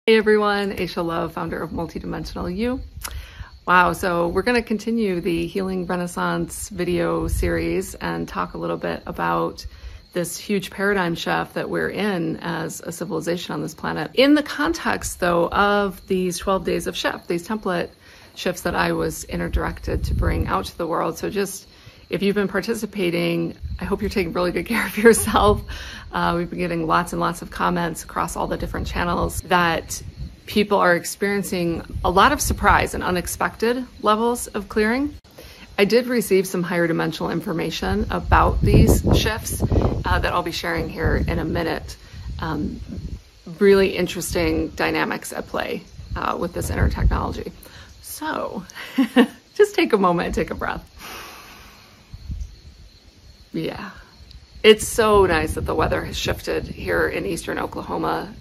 Hey everyone, Aisha Love, founder of Multidimensional You. Wow, so we're going to continue the Healing Renaissance video series and talk a little bit about this huge paradigm shift that we're in as a civilization on this planet. In the context, though, of these 12 days of shift, these template shifts that I was interdirected to bring out to the world. So just, if you've been participating, I hope you're taking really good care of yourself. We've been getting lots and lots of comments across all the different channels that people are experiencing a lot of surprise and unexpected levels of clearing. I did receive some higher dimensional information about these shifts that I'll be sharing here in a minute. Really interesting dynamics at play with this inner technology. So just take a moment and take a breath. Yeah, it's so nice that the weather has shifted here in eastern Oklahoma.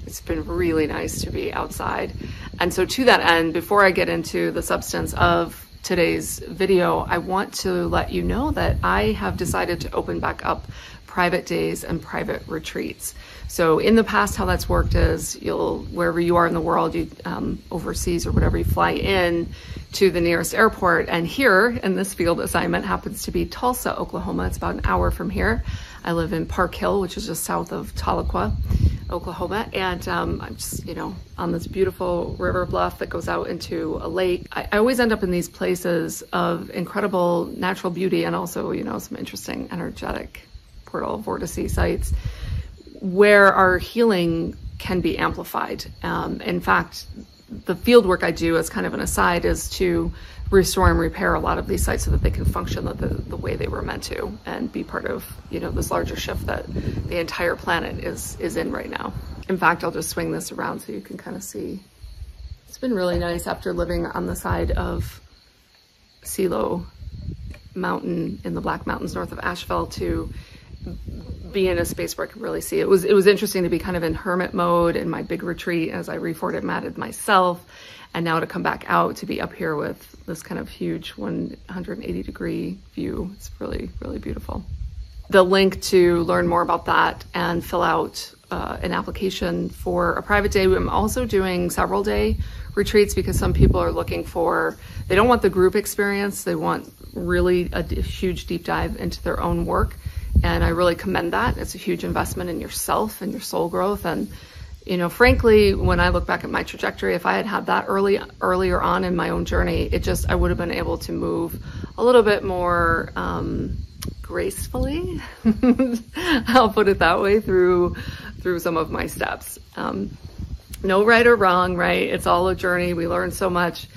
It's been really nice to be outside. And so to that end, before I get into the substance of today's video, I want to let you know that I have decided to open back up private days and private retreats. So in the past, how that's worked is wherever you are in the world, you overseas or whatever, you fly in to the nearest airport. And here in this field assignment happens to be Tulsa, Oklahoma. It's about an hour from here. I live in Park Hill, which is just south of Tahlequah, Oklahoma. And I'm just, on this beautiful river bluff that goes out into a lake. I always end up in these places of incredible natural beauty and also, some interesting energetic portal vortice sites where our healing can be amplified. In fact, the field work I do as kind of an aside is to restore and repair a lot of these sites so that they can function the way they were meant to and be part of, this larger shift that the entire planet is in right now. In fact, I'll just swing this around so you can kind of see. It's been really nice after living on the side of Silo Mountain in the Black Mountains north of Asheville to be in a space where I could really see. It was interesting to be kind of in hermit mode in my big retreat as I reformatted myself, and now to come back out to be up here with this kind of huge 180-degree view. It's really, really beautiful. The link to learn more about that and fill out an application for a private day. I'm also doing several day retreats because some people are looking they don't want the group experience. They want really a huge deep dive into their own work. And I really commend that. It's a huge investment in yourself and your soul growth. And, frankly, when I look back at my trajectory, if I had had that earlier on in my own journey, I would have been able to move a little bit more gracefully. I'll put it that way through some of my steps. No right or wrong, right? It's all a journey. We learn so much.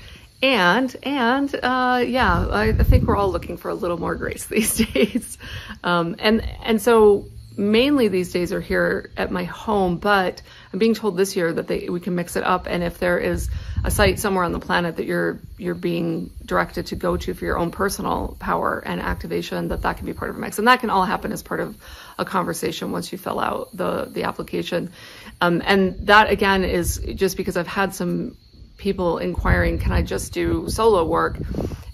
And I think we're all looking for a little more grace these days. And so mainly these days are here at my home, but I'm being told this year that we can mix it up. And if there is a site somewhere on the planet that you're being directed to go to for your own personal power and activation, that can be part of a mix. And that can all happen as part of a conversation once you fill out the application. And that again is just because I've had some people inquiring, can I just do solo work?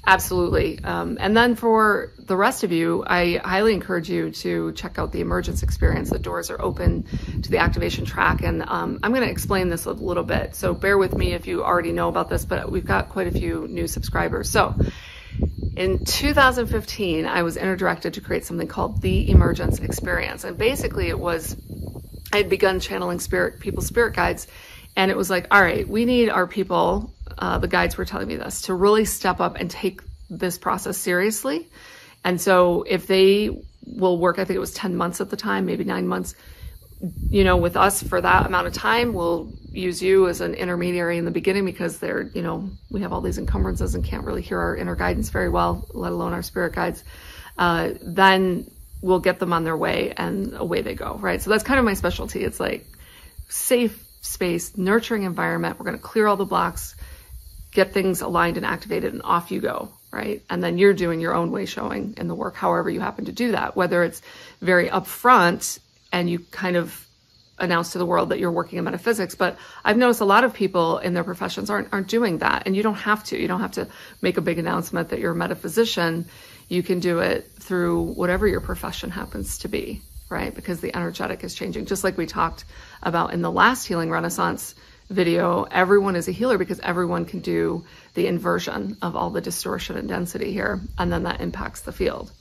Absolutely. And then for the rest of you, I highly encourage you to check out the Emergence Experience. The doors are open to the activation track. And I'm going to explain this a little bit. So bear with me if you already know about this, but we've got quite a few new subscribers. So in 2015, I was interdirected to create something called the Emergence Experience. And basically I had begun channeling people's spirit guides. And it was like, all right, we need our people, the guides were telling me this, to really step up and take this process seriously. And so if they will work, I think it was 10 months at the time, maybe 9 months, with us for that amount of time, we'll use you as an intermediary in the beginning because we have all these encumbrances and can't really hear our inner guidance very well, let alone our spirit guides. Then we'll get them on their way and away they go, right? So that's kind of my specialty. It's like safe space, nurturing environment. We're going to clear all the blocks, get things aligned and activated, and off you go, right? And then you're doing your own way showing in the work, however you happen to do that, whether it's very upfront and you kind of announce to the world that you're working in metaphysics. But I've noticed a lot of people in their professions aren't doing that. And you don't have to. You don't have to make a big announcement that you're a metaphysician. You can do it through whatever your profession happens to be. right? Because the energetic is changing. Just like we talked about in the last Healing Renaissance video, everyone is a healer because everyone can do the inversion of all the distortion and density here, and then that impacts the field.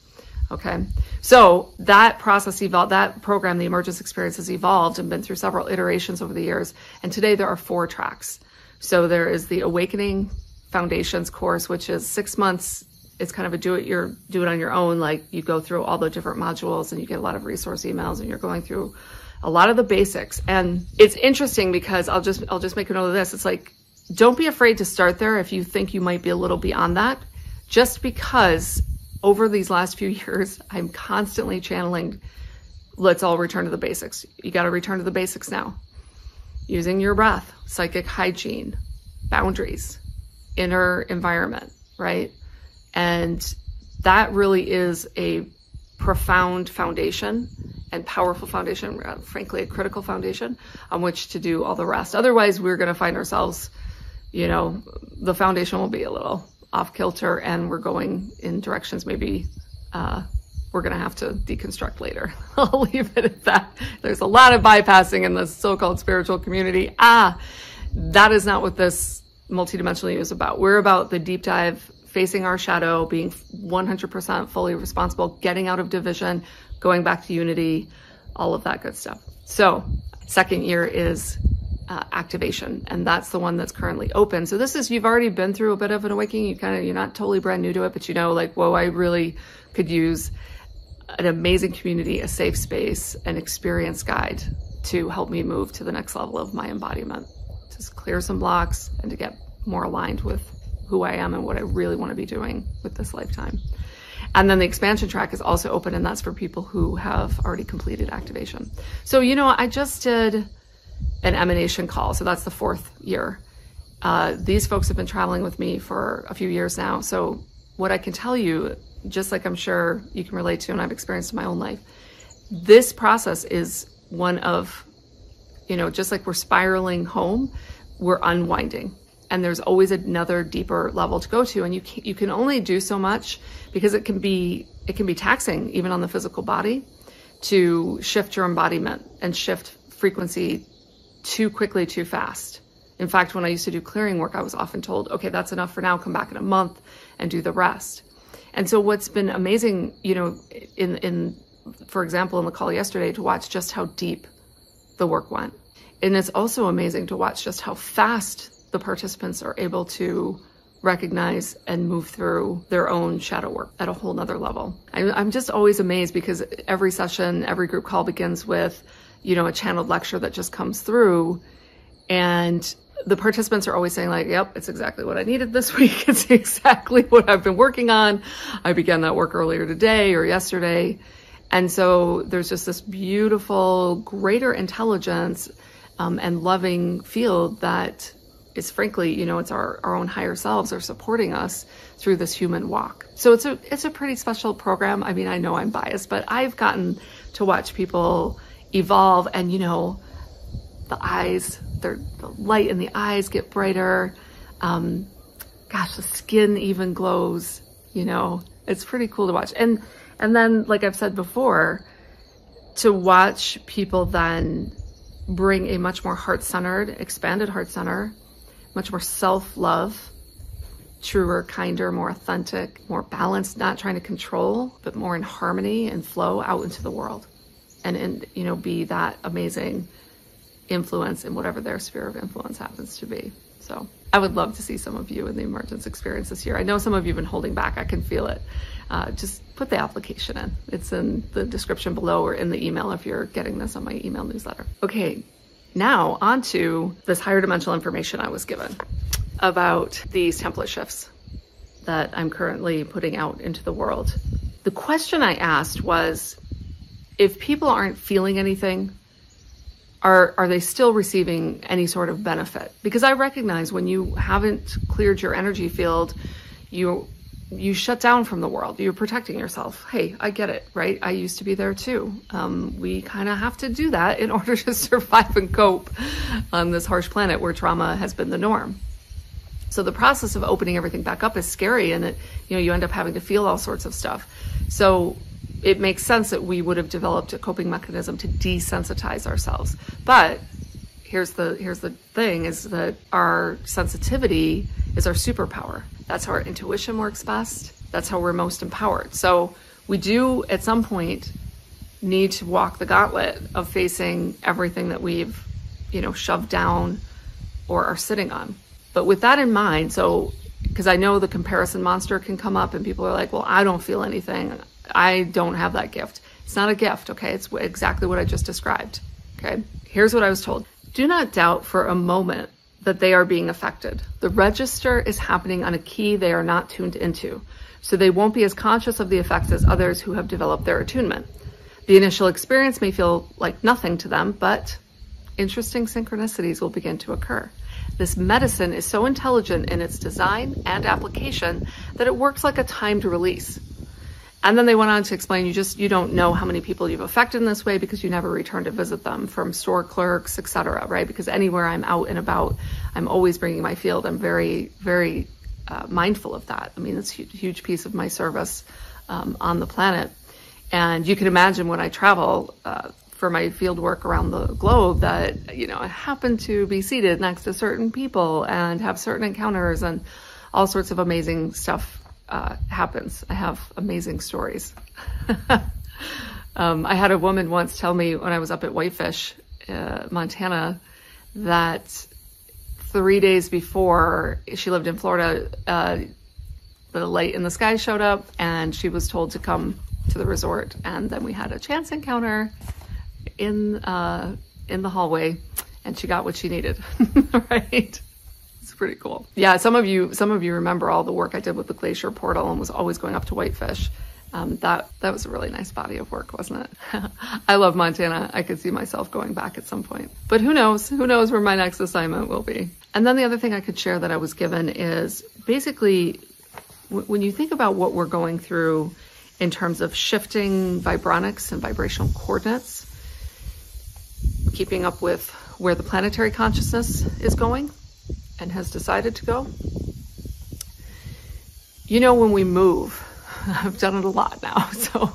Okay, so that process evolved, that program, the Emergence Experience, has evolved and been through several iterations over the years. And today there are 4 tracks. So there is the Awakening Foundations course, which is 6 months. It's kind of a do it on your own. Like, you go through all the different modules and you get a lot of resource emails and you're going through a lot of the basics. And it's interesting because I'll just make a note of this. It's like, don't be afraid to start there if you think you might be a little beyond that, just because over these last few years, I'm constantly channeling, let's all return to the basics. You got to return to the basics now. Using your breath, psychic hygiene, boundaries, inner environment, right? And that really is a profound foundation and powerful foundation, frankly, a critical foundation on which to do all the rest. Otherwise, we're going to find ourselves, the foundation will be a little off kilter and we're going in directions maybe we're going to have to deconstruct later. I'll leave it at that. There's a lot of bypassing in the so-called spiritual community. That is not what this multidimensional you is about. We're about the deep dive, facing our shadow, being 100% fully responsible, getting out of division, going back to unity, all of that good stuff. So second year is activation, and that's the one that's currently open. So this is, you've already been through a bit of an awakening. You're not totally brand new to it, but whoa, I really could use an amazing community, a safe space, an experience guide to help me move to the next level of my embodiment, to clear some blocks and to get more aligned with who I am and what I really want to be doing with this lifetime. And then the expansion track is also open, and that's for people who have already completed activation. So, I just did an emanation call. So that's the 4th year. These folks have been traveling with me for a few years now. So what I can tell you, just like I'm sure you can relate to and I've experienced in my own life, this process is one of, just like we're spiraling home, we're unwinding. And there's always another deeper level to go to. And you can only do so much because it can be taxing even on the physical body to shift your embodiment and shift frequency too quickly, too fast. In fact, when I used to do clearing work, I was often told, okay, that's enough for now, come back in a month and do the rest. And so what's been amazing, for example, in the call yesterday, to watch just how deep the work went. And it's also amazing to watch just how fast the participants are able to recognize and move through their own shadow work at a whole nother level. I'm just always amazed because every session, every group call begins with, a channeled lecture that just comes through, and the participants are always saying like, yep, it's exactly what I needed this week. It's exactly what I've been working on. I began that work earlier today or yesterday. And so there's just this beautiful, greater intelligence and loving field that is, frankly, it's our own higher selves are supporting us through this human walk. So it's a pretty special program. I mean, I know I'm biased, but I've gotten to watch people evolve, and the eyes, the light in the eyes get brighter. The skin even glows. It's pretty cool to watch. And then, like I've said before, to watch people then bring a much more heart-centered, expanded heart center, much more self-love, truer, kinder, more authentic, more balanced, not trying to control, but more in harmony and flow out into the world. And be that amazing influence in whatever their sphere of influence happens to be. So I would love to see some of you in the Emergence Experience this year. I know some of you have been holding back. I can feel it. Just put the application in. It's in the description below or in the email if you're getting this on my email newsletter. Okay, now on to this higher dimensional information I was given about these template shifts that I'm currently putting out into the world. The question I asked was, if people aren't feeling anything, are they still receiving any sort of benefit? Because I recognize when you haven't cleared your energy field, you shut down from the world. You're protecting yourself. Hey, I get it, right? I used to be there too. We kind of have to do that in order to survive and cope on this harsh planet where trauma has been the norm. So the process of opening everything back up is scary, and you end up having to feel all sorts of stuff. So it makes sense that we would have developed a coping mechanism to desensitize ourselves. But here's the thing, is that our sensitivity is our superpower. That's how our intuition works best. That's how we're most empowered. So we do at some point need to walk the gauntlet of facing everything that we've, shoved down or are sitting on. But with that in mind, so, because I know the comparison monster can come up and people are like, well, I don't feel anything. I don't have that gift. It's not a gift, okay? It's exactly what I just described, okay? Here's what I was told. Do not doubt for a moment that they are being affected. The register is happening on a key they are not tuned into, so they won't be as conscious of the effects as others who have developed their attunement. The initial experience may feel like nothing to them, but interesting synchronicities will begin to occur. This medicine is so intelligent in its design and application that it works like a timed release. And then they went on to explain, you don't know how many people you've affected in this way because you never return to visit them, from store clerks, etc., right? Because anywhere I'm out and about, I'm always bringing my field. I'm very, very mindful of that. I mean, it's a huge piece of my service on the planet. And you can imagine when I travel for my field work around the globe that, I happen to be seated next to certain people and have certain encounters, and all sorts of amazing stuff happens. I have amazing stories. I had a woman once tell me when I was up at Whitefish, Montana, that 3 days before, she lived in Florida, the light in the sky showed up and she was told to come to the resort. And then we had a chance encounter in the hallway, and she got what she needed, right? It's pretty cool. Yeah, some of you remember all the work I did with the glacier portal and was always going up to Whitefish. That was a really nice body of work, wasn't it? I love Montana. I could see myself going back at some point. But who knows? Who knows where my next assignment will be? And then the other thing I could share that I was given is basically when you think about what we're going through in terms of shifting vibronics and vibrational coordinates, keeping up with where the planetary consciousness is going and has decided to go. When we move, I've done it a lot now. So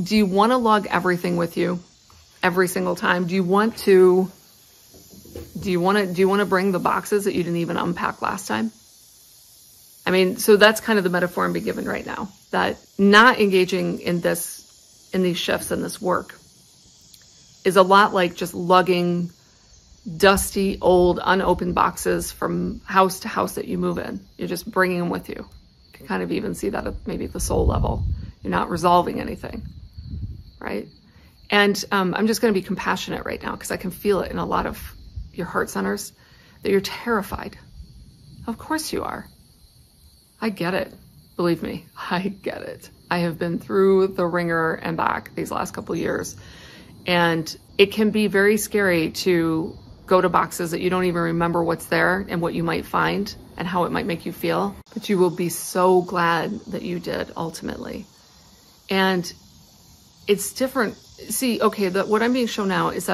do you want to lug everything with you every single time? Do you want to bring the boxes that you didn't even unpack last time? I mean, so that's kind of the metaphor I'm being given right now, that not engaging in these shifts and this work is a lot like just lugging dusty, old, unopened boxes from house to house that you move in. You're just bringing them with you. You can kind of even see that at maybe the soul level. You're not resolving anything, right? And I'm just going to be compassionate right now because I can feel it in a lot of your heart centers that you're terrified. Of course you are. I get it. Believe me, I get it. I have been through the ringer and back these last couple of years. And it can be very scary to go to boxes that you don't even remember what's there and what you might find and how it might make you feel. But you will be so glad that you did ultimately. And it's different. See, okay, what I'm being shown now is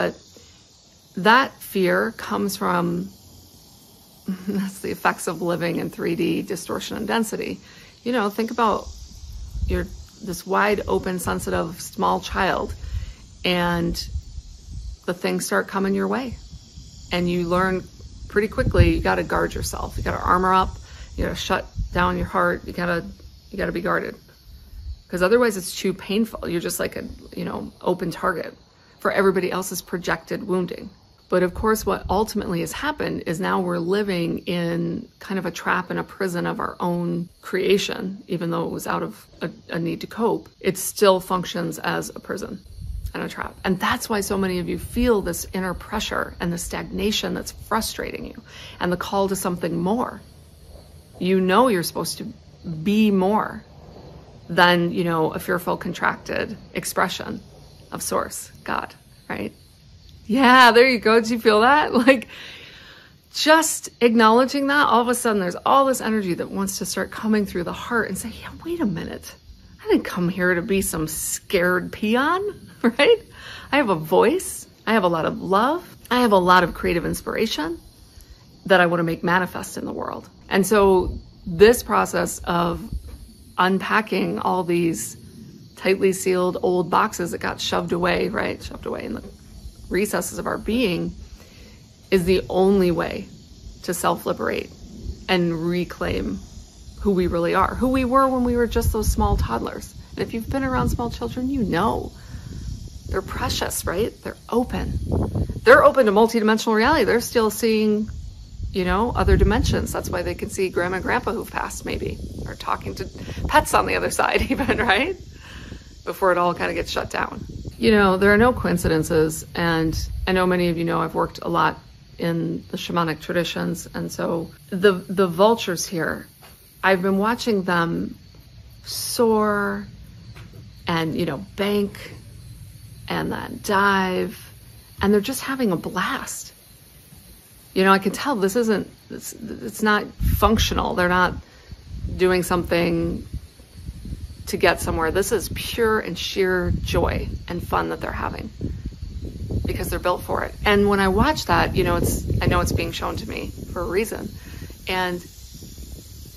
that fear comes from, that's the effects of living in 3D distortion and density. Think about this wide open, sensitive, small child, and the things start coming your way. And you learn pretty quickly, you got to guard yourself. You got to armor up. You got to shut down your heart. You got to be guarded. Because otherwise it's too painful. You're just like a, open target for everybody else's projected wounding. But of course, what ultimately has happened is now we're living in kind of a trap and a prison of our own creation. Even though it was out of a need to cope, it still functions as a prison and a trap. And that's why so many of you feel this inner pressure and the stagnation that's frustrating you and the call to something more. You're supposed to be more than, a fearful, contracted expression of Source, God, right? Yeah, there you go. Did you feel that? Like, just acknowledging that, all of a sudden there's all this energy that wants to start coming through the heart and say, yeah, wait a minute. I didn't come here to be some scared peon, right? I have a voice. I have a lot of love. I have a lot of creative inspiration that I want to make manifest in the world. And so this process of unpacking all these tightly sealed old boxes that got shoved away, right? Shoved away in the recesses of our being, is the only way to self-liberate and reclaim who we really are, who we were when we were just those small toddlers. And if you've been around small children, you know they're precious, right? They're open. They're open to multidimensional reality. They're still seeing, you know, other dimensions. That's why they can see grandma and grandpa who've passed, maybe, or talking to pets on the other side even, right? Before it all kind of gets shut down. You know, there are no coincidences. And I know many of you know I've worked a lot in the shamanic traditions. And so the vultures here, I've been watching them soar and, you know, bank and then dive, and they're just having a blast. You know, I can tell this isn't, it's not functional. They're not doing something to get somewhere. This is pure and sheer joy and fun that they're having because they're built for it. And when I watch that, you know, I know it's being shown to me for a reason. And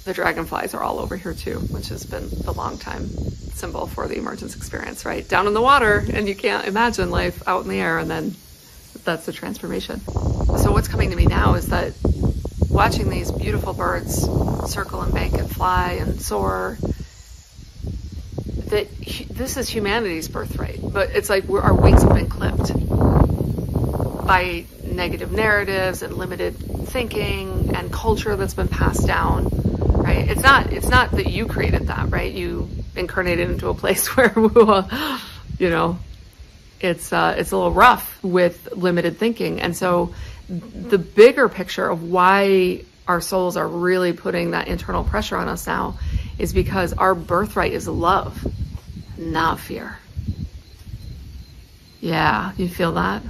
the dragonflies are all over here too, which has been the long time symbol for the emergence experience, right? Down in the water, and you can't imagine life out in the air, and then that's the transformation. So what's coming to me now is that watching these beautiful birds circle and bank and fly and soar, that this is humanity's birthright, but it's like our wings have been clipped by negative narratives and limited thinking and culture that's been passed down, right? It's not that you created that, right? You incarnated into a place where, you know, it's a little rough with limited thinking. And so the bigger picture of why our souls are really putting that internal pressure on us now is because our birthright is love, not fear. Yeah, you feel that?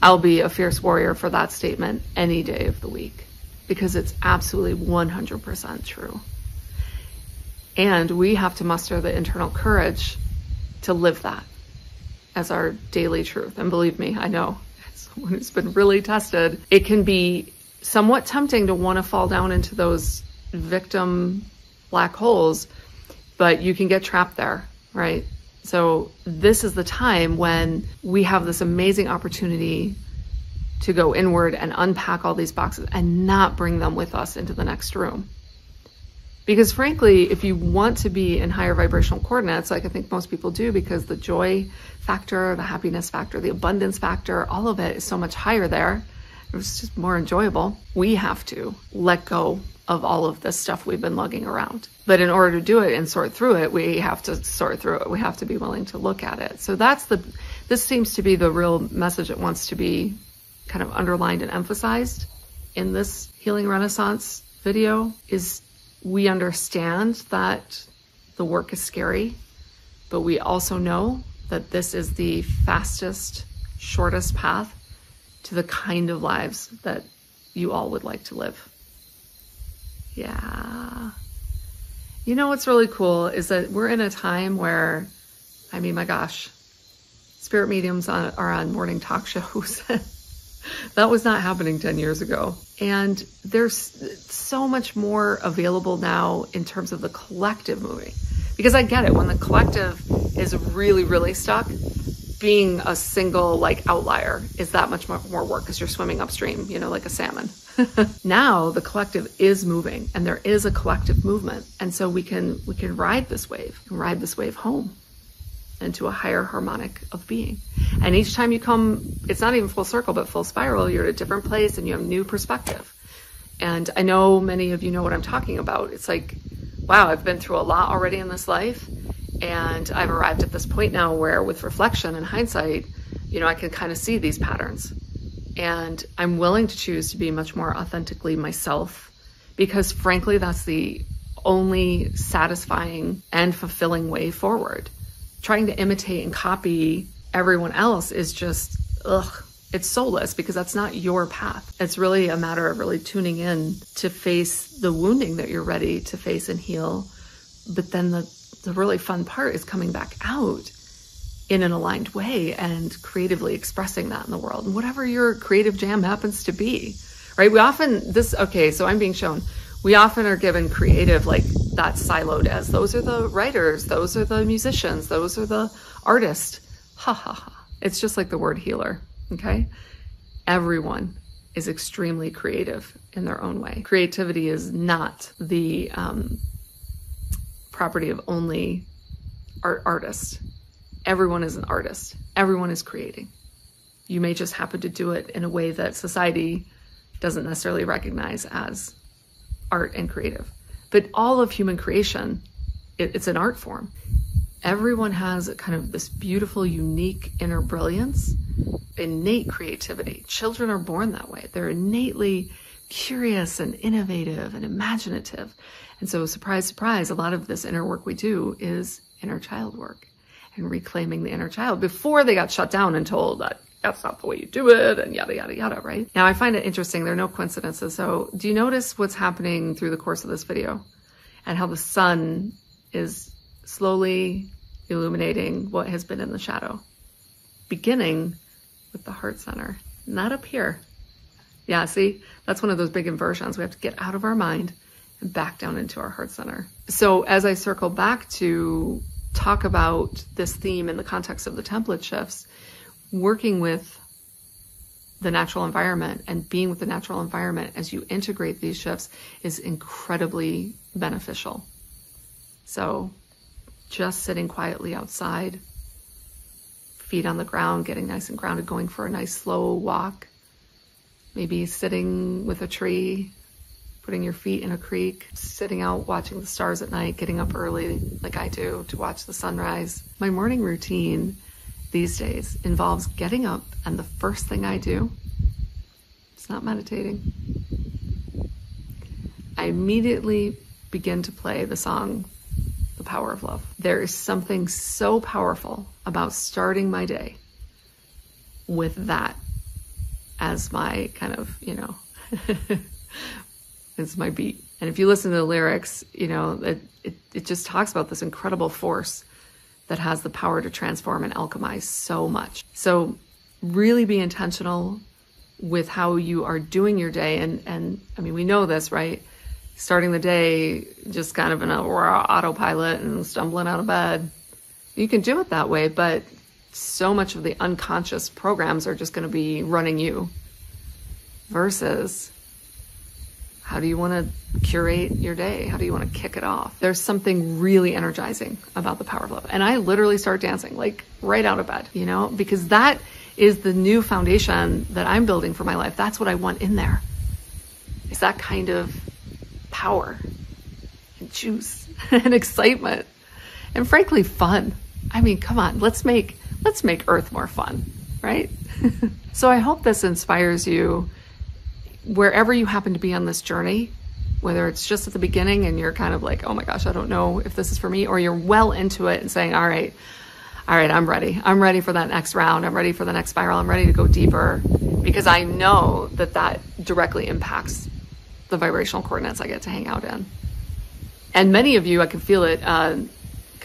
I'll be a fierce warrior for that statement any day of the week because it's absolutely 100% true. And we have to muster the internal courage to live that as our daily truth. And believe me, I know, as someone who's been really tested, it can be somewhat tempting to want to fall down into those victim black holes, but you can get trapped there, right? So this is the time when we have this amazing opportunity to go inward and unpack all these boxes and not bring them with us into the next room. Because frankly, if you want to be in higher vibrational coordinates, like I think most people do, because the joy factor, the happiness factor, the abundance factor, all of it is so much higher there. It's just more enjoyable. We have to let go of all of this stuff we've been lugging around. But in order to do it and sort through it, we have to sort through it. We have to be willing to look at it. So this seems to be the real message that wants to be kind of underlined and emphasized in this Healing Renaissance video is we understand that the work is scary, but we also know that this is the fastest, shortest path to the kind of lives that you all would like to live. Yeah. You know what's really cool is that we're in a time where, I mean, my gosh, spirit mediums are on morning talk shows. That was not happening 10 years ago. And there's so much more available now in terms of the collective moving. Because I get it, when the collective is really, really stuck, being a single like outlier is that much more work because you're swimming upstream, you know, like a salmon. Now the collective is moving and there is a collective movement. And so we can ride this wave home into a higher harmonic of being. And each time you come, it's not even full circle, but full spiral, you're at a different place and you have new perspective. And I know many of you know what I'm talking about. It's like, wow, I've been through a lot already in this life. And I've arrived at this point now where with reflection and hindsight, you know, I can kind of see these patterns. And I'm willing to choose to be much more authentically myself because frankly, that's the only satisfying and fulfilling way forward. Trying to imitate and copy everyone else is just, it's soulless because that's not your path. It's really a matter of really tuning in to face the wounding that you're ready to face and heal. But then the really fun part is coming back out in an aligned way and creatively expressing that in the world. And whatever your creative jam happens to be, right? So I'm being shown, we often are given creative, like that's siloed as those are the writers, those are the musicians, those are the artists. Ha ha ha. It's just like the word healer, okay? Everyone is extremely creative in their own way. Creativity is not the property of only artists. Everyone is an artist. Everyone is creating. You may just happen to do it in a way that society doesn't necessarily recognize as art and creative. But all of human creation, it's an art form. Everyone has a kind of this beautiful, unique inner brilliance, innate creativity. Children are born that way. They're innately curious and innovative and imaginative. And so, surprise, surprise, a lot of this inner work we do is inner child work and reclaiming the inner child before they got shut down and told that that's not the way you do it and yada, yada, yada, right? Now, I find it interesting. There are no coincidences. So do you notice what's happening through the course of this video and how the sun is slowly illuminating what has been in the shadow, beginning with the heart center, not up here. Yeah, see, that's one of those big inversions. We have to get out of our mind and back down into our heart center. So as I circle back to talk about this theme in the context of the template shifts, working with the natural environment and being with the natural environment as you integrate these shifts is incredibly beneficial. So just sitting quietly outside, feet on the ground, getting nice and grounded, going for a nice slow walk, maybe sitting with a tree, putting your feet in a creek, sitting out watching the stars at night, getting up early like I do to watch the sunrise. My morning routine these days involves getting up, and the first thing I do, it's not meditating. I immediately begin to play the song, The Power of Love. There is something so powerful about starting my day with that as my kind of, it's my beat. And if you listen to the lyrics, it just talks about this incredible force that has the power to transform and alchemize so much. So really be intentional with how you are doing your day. And I mean, we know this, right? Starting the day just kind of in a raw autopilot and stumbling out of bed. You can do it that way, but so much of the unconscious programs are just going to be running you versus how do you want to curate your day? How do you want to kick it off? There's something really energizing about the power of love. And I literally start dancing, like right out of bed, because that is the new foundation that I'm building for my life. That's what I want in there. Is that kind of power and juice and excitement and frankly fun. I mean, come on, let's make Earth more fun, right? So I hope this inspires you wherever you happen to be on this journey, whether it's just at the beginning and you're kind of like, oh my gosh, I don't know if this is for me, or you're well into it and saying, all right, I'm ready. I'm ready for that next round. I'm ready for the next spiral. I'm ready to go deeper because I know that directly impacts the vibrational coordinates I get to hang out in. And many of you, I can feel it kind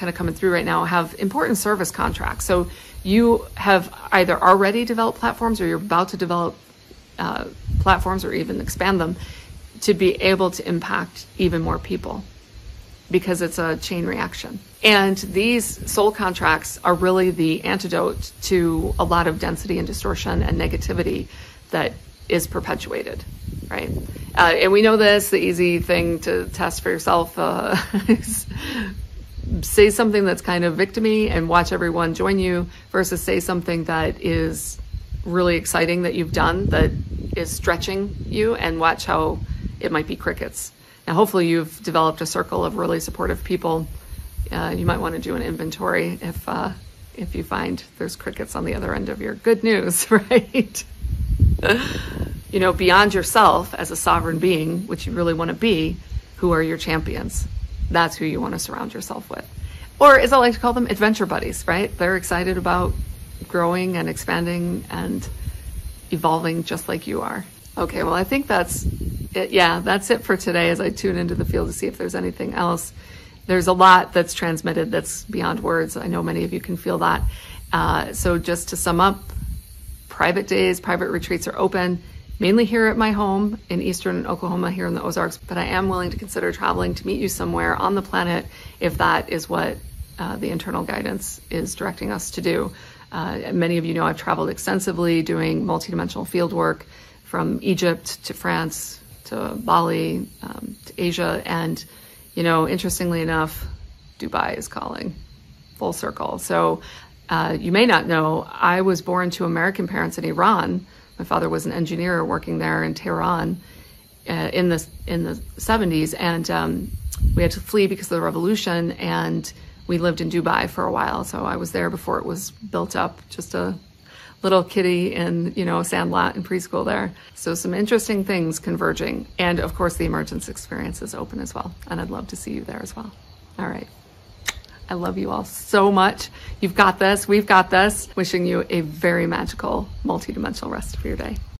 of coming through right now, have important service contracts. So you have either already developed platforms or you're about to develop platforms or even expand them to be able to impact even more people because it's a chain reaction. And these soul contracts are really the antidote to a lot of density and distortion and negativity that is perpetuated, right? And we know this, the easy thing to test for yourself is say something that's kind of victim-y and watch everyone join you versus say something that is really exciting that you've done that is stretching you and watch how it might be crickets. Now, hopefully you've developed a circle of really supportive people. You might want to do an inventory if you find there's crickets on the other end of your good news, right? Beyond yourself as a sovereign being, which you really want to be, who are your champions? That's who you want to surround yourself with. Or as I like to call them, adventure buddies, right? They're excited about growing and expanding and evolving just like you are. Okay, well, I think that's it. Yeah, that's it for today as I tune into the field to see if there's anything else. There's a lot that's transmitted that's beyond words. I know many of you can feel that. So just to sum up, private days, private retreats are open. mainly here at my home in eastern Oklahoma, here in the Ozarks, but I am willing to consider traveling to meet you somewhere on the planet if that is what the internal guidance is directing us to do. Many of you know I've traveled extensively doing multidimensional field work from Egypt to France to Bali to Asia, and interestingly enough, Dubai is calling, full circle. So you may not know, I was born to American parents in Iran. My father was an engineer working there in Tehran in the 70s, and we had to flee because of the revolution, and we lived in Dubai for a while. So I was there before it was built up, just a little kitty in Sandlot in preschool there. So some interesting things converging, and of course the Emergence Experience is open as well, and I'd love to see you there as well. All right. I love you all so much. You've got this. We've got this. Wishing you a very magical, multidimensional rest of your day.